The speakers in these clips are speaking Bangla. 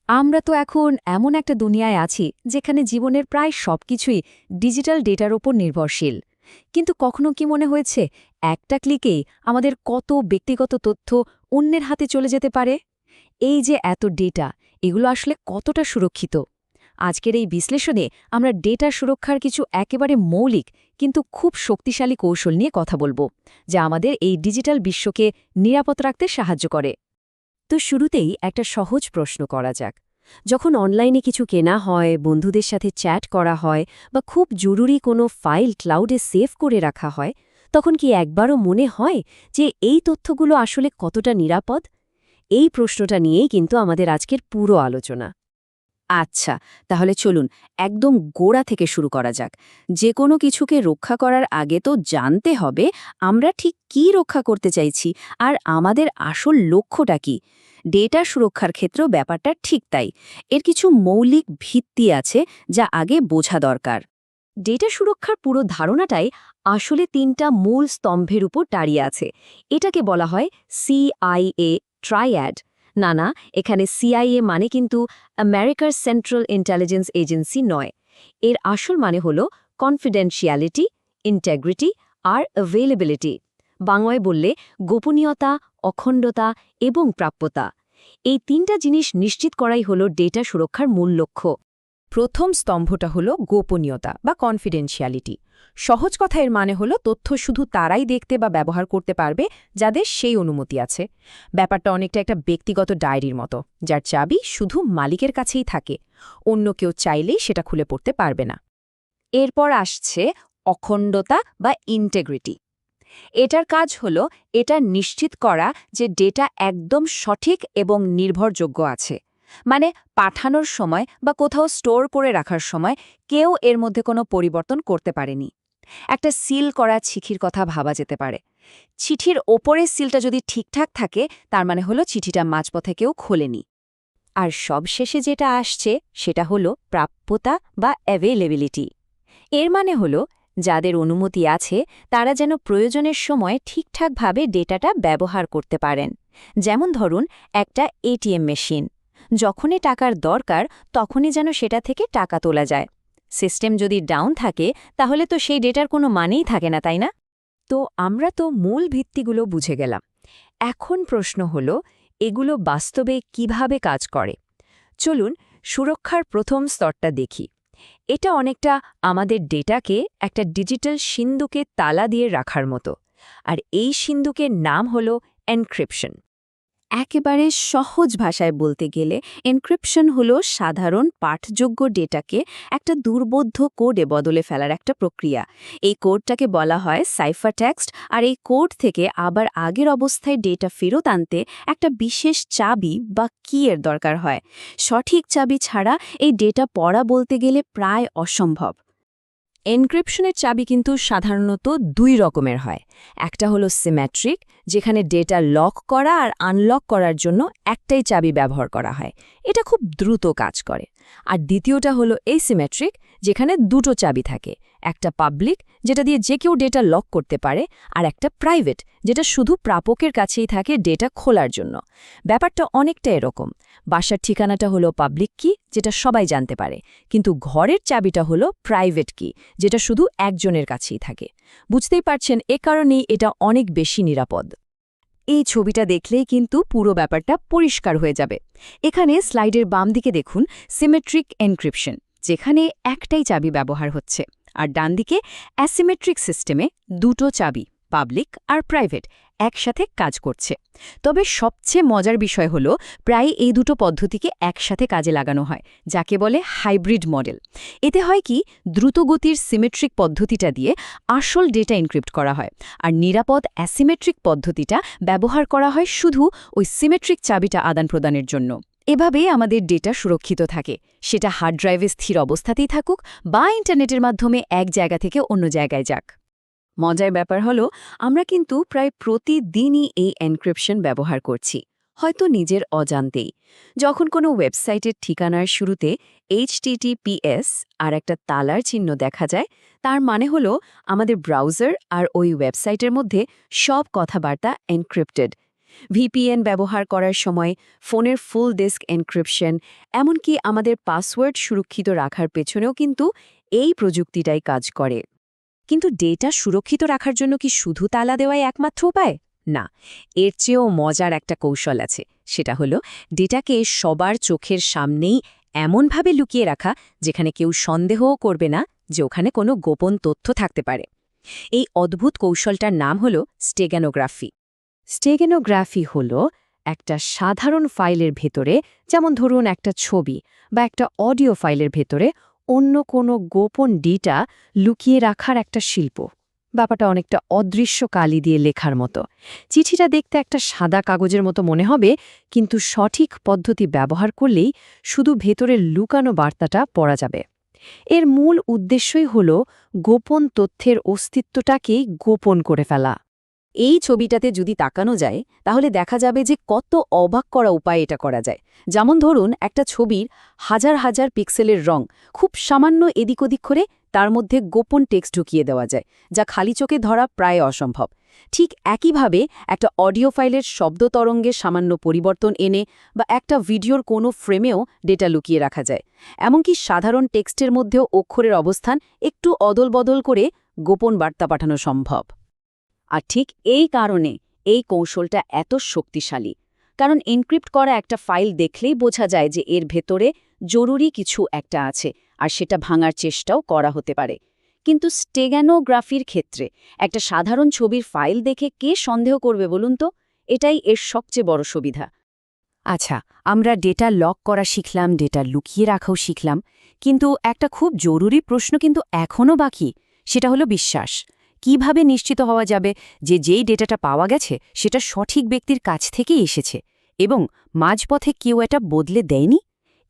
আমরা তো এখন এমন একটা দুনিয়ায় আছি যেখানে জীবনের প্রায় সবকিছুই ডিজিটাল ডেটার ওপর নির্ভরশীল। কিন্তু কখনো কি মনে হয়েছে একটা ক্লিকেই আমাদের কত ব্যক্তিগত তথ্য অন্যের হাতে চলে যেতে পারে? এই যে এত ডেটা, এগুলো আসলে কতটা সুরক্ষিত? আজকের এই বিশ্লেষণে আমরা ডেটা সুরক্ষার কিছু একেবারে মৌলিক কিন্তু খুব শক্তিশালী কৌশল নিয়ে কথা বলবো, যা আমাদের এই ডিজিটাল বিশ্বকে নিরাপদ রাখতে সাহায্য করে। তো শুরুতেই একটা সহজ প্রশ্ন করা যাক। যখন অনলাইনে কিছু কেনা হয়, বন্ধুদের সাথে চ্যাট করা হয় বা খুব জরুরি কোনো ফাইল ক্লাউডে সেভ করে রাখা হয়, তখন কি একবারও মনে হয় যে এই তথ্যগুলো আসলে কতটা নিরাপদ? এই প্রশ্নটা নিয়েই কিন্তু আমাদের আজকের পুরো আলোচনা। আচ্ছা, তাহলে চলুন একদম গোড়া থেকে শুরু করা যাক। যে কোনো কিছুকে রক্ষা করার আগে তো জানতে হবে আমরা ঠিক কী রক্ষা করতে চাইছি আর আমাদের আসল লক্ষ্যটা কী। ডেটা সুরক্ষার ক্ষেত্রেও ব্যাপারটা ঠিক তাই। এর কিছু মৌলিক ভিত্তি আছে যা আগে বোঝা দরকার। ডেটা সুরক্ষার পুরো ধারণাটাই আসলে তিনটা মূল স্তম্ভের উপর দাঁড়িয়ে আছে। এটাকে বলা হয় সিআইএ ট্রাইঅ্যাড। না, এখানে সিআইএ মানে কিন্তু আমেরিকার সেন্ট্রাল ইন্টেলিজেন্স এজেন্সি নয়। এর আসল মানে হল কনফিডেন্সিয়ালিটি, ইন্টেগ্রিটি আর অ্যাভেলেবিলিটি। বাংলায় বললে গোপনীয়তা, অখণ্ডতা এবং প্রাপ্যতা। এই তিনটা জিনিস নিশ্চিত করাই হল ডেটা সুরক্ষার মূল লক্ষ্য। প্রথম স্তম্ভটা হলো গোপনীয়তা বা কনফিডেন্সিয়ালিটি। সহজ কথা এর মানে হলো তথ্য শুধু তারাই দেখতে বা ব্যবহার করতে পারবে যাদের সেই অনুমতি আছে। ব্যাপারটা অনেকটা একটা ব্যক্তিগত ডায়েরির মতো, যার চাবি শুধু মালিকের কাছেই থাকে। অন্য কেউ চাইলেই সেটা খুলে পড়তে পারবে না। এরপর আসছে অখণ্ডতা বা ইন্টেগ্রিটি। এটার কাজ হলো এটা নিশ্চিত করা যে ডেটা একদম সঠিক এবং নির্ভরযোগ্য আছে। মানে পাঠানোর সময় বা কোথাও স্টোর করে রাখার সময় কেউ এর মধ্যে কোনো পরিবর্তন করতে পারেনি। একটা সিল করা চিঠির কথা ভাবা যেতে পারে। চিঠির ওপরের সিলটা যদি ঠিকঠাক থাকে, তার মানে হলো চিঠিটা মাঝপথে কেউ খোলেনি। আর সবশেষে যেটা আসছে সেটা হলো প্রাপ্যতা বা অ্যাভেলেবিলিটি। এর মানে হলো যাদের অনুমতি আছে তারা যেন প্রয়োজনের সময় ঠিকঠাকভাবে ডেটাটা ব্যবহার করতে পারেন। যেমন ধরুন একটা এটিএম মেশিন, যখনই টাকার দরকার তখনই যেন সেটা থেকে টাকা তোলা যায়। সিস্টেম যদি ডাউন থাকে তাহলে তো সেই ডেটার কোনো মানেই থাকে না, তাই না? তো আমরা তো মূল ভিত্তিগুলো বুঝে গেলাম। এখন প্রশ্ন হলো এগুলো বাস্তবে কিভাবে কাজ করে। চলুন সুরক্ষার প্রথম স্তরটা দেখি। এটা অনেকটা আমাদের ডেটাকে একটা ডিজিটাল সিন্দুকে তালা দিয়ে রাখার মতো। আর এই সিন্দুকের নাম হল এনক্রিপশন। একেবারে সহজ ভাষায় বলতে গেলে এনক্রিপশন হলো সাধারণ পাঠযোগ্য ডেটাকে একটা দুর্বোধ্য কোডে বদলে ফেলার একটা প্রক্রিয়া। এই কোডটাকে বলা হয় সাইফার টেক্সট, আর এই কোড থেকে আবার আগের অবস্থায় ডেটা ফেরত আনতে একটা বিশেষ চাবি বা কি এর দরকার হয়। সঠিক চাবি ছাড়া এই ডেটা পড়া বলতে গেলে প্রায় অসম্ভব। এনক্রিপশনের চাবি কিন্তু সাধারণত দুই রকমের হয়। একটা হলো সিমেট্রিক, যেখানে ডেটা লক করা আর আনলক করার জন্য একটাই চাবি ব্যবহার করা হয়। এটা খুব দ্রুত কাজ করে। আর দ্বিতীয়টা হলো এসিমেট্রিক, যেখানে দুটো চাবি থাকে। একটা পাবলিক, যেটা দিয়ে যে কেউ ডেটা লক করতে পারে, আর একটা প্রাইভেট, যেটা শুধু প্রাপকের কাছেই থাকে ডেটা খোলার জন্য। ব্যাপারটা অনেকটা এরকম। বাসার ঠিকানাটা হলো পাবলিক কি, যেটা সবাই জানতে পারে, কিন্তু ঘরের চাবিটা হলো প্রাইভেট কি, যেটা শুধু একজনের কাছেই থাকে। বুঝতেই পারছেন, এ কারণেই এটা অনেক বেশি নিরাপদ। এই ছবিটা দেখলেই কিন্তু পুরো ব্যাপারটা পরিষ্কার হয়ে যাবে। এখানে স্লাইডের বাম দিকে দেখুন সিমেট্রিক এনক্রিপশন, যেখানে একটাই চাবি ব্যবহার হচ্ছে, আর ডান দিকে অ্যাসিমেট্রিক সিস্টেমে দুটো চাবি, পাবলিক আর প্রাইভেট, একসাথে কাজ করছে। তবে সবচেয়ে মজার বিষয় হলো প্রায় এই দুটো পদ্ধতিকে একসাথে কাজে লাগানো হয়, যাকে বলে হাইব্রিড মডেল। এতে হয় কি, দ্রুতগতির সিমেট্রিক পদ্ধতিটা দিয়ে আসল ডেটা এনক্রিপ্ট করা হয়, আর নিরাপদ অ্যাসিমেট্রিক পদ্ধতিটা ব্যবহার করা হয় শুধু ওই সিমেট্রিক চাবিটা আদান প্রদানের জন্য। এভাবেই আমাদের ডেটা সুরক্ষিত থাকে, সেটা হার্ড ড্রাইভে স্থির অবস্থাতেই থাকুক বা ইন্টারনেটের মাধ্যমে এক জায়গা থেকে অন্য জায়গায় যাক। মজার ব্যাপার হলো আমরা কিন্তু প্রায় প্রতিদিনই এই এনক্রিপশন ব্যবহার করছি, হয়তো নিজের অজান্তেই। যখন কোনো ওয়েবসাইটের ঠিকানার শুরুতে HTTPS আর একটা তালার চিহ্ন দেখা যায়, তার মানে হলো আমাদের ব্রাউজার আর ওই ওয়েবসাইটের মধ্যে সব কথাবার্তা এনক্রিপ্টেড। ভিপিএন ব্যবহার করার সময় ফোনের ফুল ডিস্ক এনক্রিপশন, এমনকি আমাদের পাসওয়ার্ড সুরক্ষিত রাখার পেছনেও কিন্তু এই প্রযুক্তিটাই কাজ করে। কিন্তু ডেটা সুরক্ষিত রাখার জন্য কি শুধু তালা দেওয়াই একমাত্র উপায়? না, এর চেয়েও মজার একটা কৌশল আছে। সেটা হলো ডেটাকে সবার চোখের সামনেই এমনভাবে লুকিয়ে রাখা যেখানে কেউ সন্দেহও করবে না যে ওখানে কোনো গোপন তথ্য থাকতে পারে। এই অদ্ভুত কৌশলটার নাম হল স্টেগানোগ্রাফি। স্টেগানোগ্রাফি হল একটা সাধারণ ফাইলের ভেতরে, যেমন ধরুন একটা ছবি বা একটা অডিও ফাইলের ভেতরে অন্য কোনো গোপন ডেটা লুকিয়ে রাখার একটা শিল্প। ব্যাপারটা অনেকটা অদৃশ্য কালি দিয়ে লেখার মতো। চিঠিটা দেখতে একটা সাদা কাগজের মতো মনে হবে, কিন্তু সঠিক পদ্ধতি ব্যবহার করলেই শুধু ভেতরের লুকানো বার্তাটা পড়া যাবে। এর মূল উদ্দেশ্যই হল গোপন তথ্যের অস্তিত্বটাকেই গোপন করে ফেলা। এই ছবিটাতে যদি তাকানো যায় তাহলে দেখা যাবে যে কত অবাক করা উপায় এটা করা যায়। যেমন ধরুন একটা ছবির হাজার হাজার পিক্সেলের রং খুব সামান্য এদিক ওদিক করে তার মধ্যে গোপন টেক্সট ঢুকিয়ে দেওয়া যায়, যা খালি চোখে ধরা প্রায় অসম্ভব। ঠিক একইভাবে একটা অডিও ফাইলের শব্দ তরঙ্গে সামান্য পরিবর্তন এনে বা একটা ভিডিওর কোনো ফ্রেমেও ডেটা লুকিয়ে রাখা যায়। এমনকি সাধারণ টেক্সটের মধ্যেও অক্ষরের অবস্থান একটু অদল বদল করে গোপন বার্তা পাঠানো সম্ভব। আর ঠিক এই কারণে এই কৌশলটা এত শক্তিশালী, কারণ এনক্রিপ্ট করা একটা ফাইল দেখলেই বোঝা যায় যে এর ভেতরে জরুরি কিছু একটা আছে, আর সেটা ভাঙার চেষ্টাও করা হতে পারে। কিন্তু স্টেগানোগ্রাফির ক্ষেত্রে একটা সাধারণ ছবির ফাইল দেখে কে সন্দেহ করবে বলুন তো? এটাই এর সবচেয়ে বড় সুবিধা। আচ্ছা, আমরা ডেটা লক করা শিখলাম, ডেটা লুকিয়ে রাখাও শিখলাম, কিন্তু একটা খুব জরুরি প্রশ্ন কিন্তু এখনও বাকি। সেটা হলো বিশ্বাস। কিভাবে নিশ্চিত হওয়া যাবে যে যেই ডেটাটা পাওয়া গেছে সেটা সঠিক ব্যক্তির কাছ থেকেই এসেছে এবং মাঝপথে কেউ এটা বদলে দেয়নি?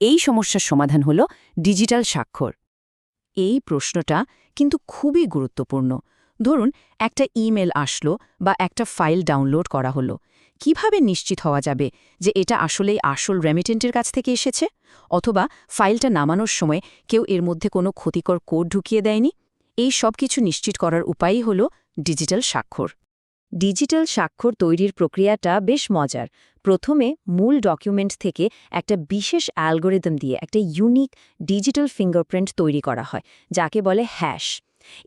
এই সমস্যার সমাধান হল ডিজিটাল স্বাক্ষর। এই প্রশ্নটা কিন্তু খুবই গুরুত্বপূর্ণ। ধরুন একটা ইমেল আসলো বা একটা ফাইল ডাউনলোড করা হলো, কিভাবে নিশ্চিত হওয়া যাবে যে এটা আসলেই আসল রেমিটেন্টের কাছ থেকে এসেছে? অথবা ফাইলটা নামানোর সময় কেউ এর মধ্যে কোনো ক্ষতিকর কোড ঢুকিয়ে দেয়নি? এই সব কিছু নিশ্চিত করার উপায়ই হল ডিজিটাল স্বাক্ষর। ডিজিটাল স্বাক্ষর তৈরির প্রক্রিয়াটা বেশ মজার। প্রথমে মূল ডকুমেন্ট থেকে একটা বিশেষ অ্যালগোরিদম দিয়ে একটা ইউনিক ডিজিটাল ফিঙ্গারপ্রিন্ট তৈরি করা হয়, যাকে বলে হ্যাশ।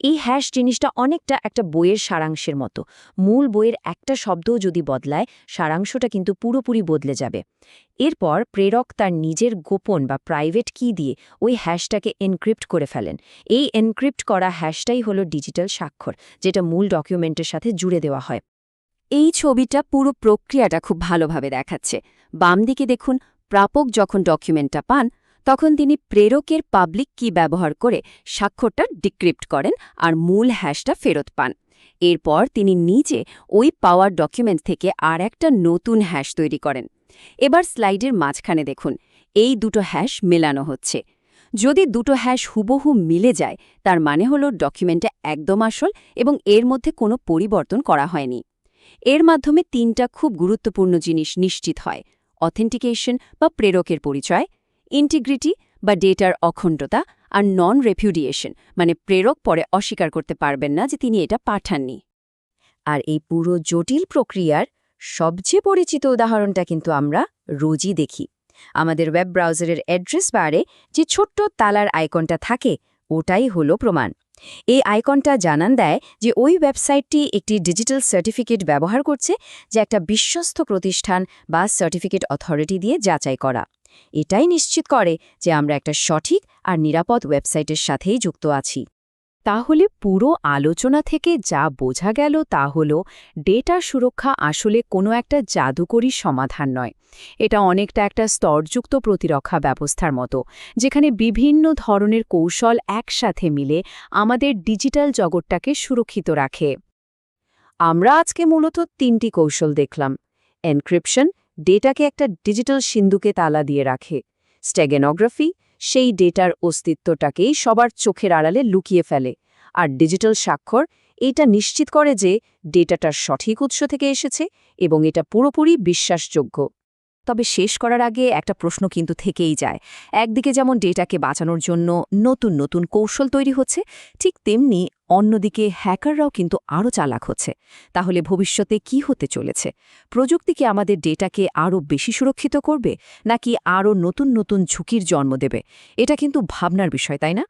এই হ্যাশ জিনিসটা অনেকটা একটা বইয়ের সারাংশের মতো। মূল বইয়ের একটা শব্দও যদি বদলায়, সারাংশটা কিন্তু পুরোপুরি বদলে যাবে। এরপর প্রেরক তার নিজের গোপন বা প্রাইভেট কি দিয়ে ওই হ্যাশটাকে এনক্রিপ্ট করে ফেলেন। এই এনক্রিপ্ট করা হ্যাশটাই হলো ডিজিটাল স্বাক্ষর, যেটা মূল ডকুমেন্টের সাথে জুড়ে দেওয়া হয়। এই ছবিটা পুরো প্রক্রিয়াটা খুব ভালোভাবে দেখাচ্ছে। বাম দিকে দেখুন, প্রাপক যখন ডকুমেন্টটা পান তখন তিনি প্রেরকের পাবলিক কি ব্যবহার করে স্বাক্ষরটা ডিক্রিপ্ট করেন আর মূল হ্যাশটা ফেরত পান। এরপর তিনি নিজে ওই পাওয়ার ডকুমেন্ট থেকে আর একটা নতুন হ্যাশ তৈরি করেন। এবার স্লাইডের মাঝখানে দেখুন, এই দুটো হ্যাশ মেলানো হচ্ছে। যদি দুটো হ্যাশ হুবহু মিলে যায়, তার মানে হলো ডকুমেন্টটা একদম আসল এবং এর মধ্যে কোনো পরিবর্তন করা হয়নি। এর মাধ্যমে তিনটা খুব গুরুত্বপূর্ণ জিনিস নিশ্চিত হয়: অথেন্টিকেশন বা প্রেরকের পরিচয়, ইন্টিগ্রিটি বা ডেটার অখণ্ডতা, আর নন রেপুডিয়েশন মানে প্রেরক পরে অস্বীকার করতে পারবেন না যে তিনি এটা পাঠাননি। আর এই পুরো জটিল প্রক্রিয়ার সবচেয়ে পরিচিত উদাহরণটা কিন্তু আমরা রোজই দেখি। আমাদের ওয়েব ব্রাউজারের অ্যাড্রেস বারে যে ছোট্ট তালার আইকনটা থাকে, ওটাই হলো প্রমাণ। এই আইকনটা জানান দেয় যে ওই ওয়েবসাইটটি একটি ডিজিটাল সার্টিফিকেট ব্যবহার করছে, যে একটা বিশ্বস্ত প্রতিষ্ঠান বা সার্টিফিকেট অথরিটি দিয়ে যাচাই করা। এটাই নিশ্চিত করে যে আমরা একটা সঠিক আর নিরাপদ ওয়েবসাইটের সাথেই যুক্ত আছি। তাহলে পুরো আলোচনা থেকে যা বোঝা গেল তা হল, ডেটা সুরক্ষা আসলে কোনো একটা জাদুকরী সমাধান নয়। এটা অনেকটা একটা স্তরযুক্ত প্রতিরক্ষা ব্যবস্থার মতো, যেখানে বিভিন্ন ধরনের কৌশল একসাথে মিলে আমাদের ডিজিটাল জগৎটাকে সুরক্ষিত রাখে। আমরা আজকে মূলত তিনটি কৌশল দেখলাম। এনক্রিপশন, ডেটাকে একটা ডিজিটাল সিন্ধুকে তালা দিয়ে রাখে; স্টেগানোগ্রাফি, সেই ডেটার অস্তিত্বটাকেই সবার চোখের আড়ালে লুকিয়ে ফেলে; আর ডিজিটাল স্বাক্ষর, এটা নিশ্চিত করে যে ডেটাটার সঠিক উৎস থেকে এসেছে এবং এটা পুরোপুরি বিশ্বাসযোগ্য। তবে শেষ করার আগে একটা প্রশ্ন কিন্তু থেকেই যায়। একদিকে যেমন ডেটাকে বাঁচানোর জন্য নতুন নতুন কৌশল তৈরি হচ্ছে, ঠিক তেমনি অন্যদিকে হ্যাকাররাও কিন্তু আরও চালাক হচ্ছে। তাহলে ভবিষ্যতে কি হতে চলেছে? প্রযুক্তি কি আমাদের ডেটাকে আরও বেশি সুরক্ষিত করবে, নাকি আরও নতুন নতুন ঝুঁকির জন্ম দেবে? এটা কিন্তু ভাবনার বিষয়, তাই না?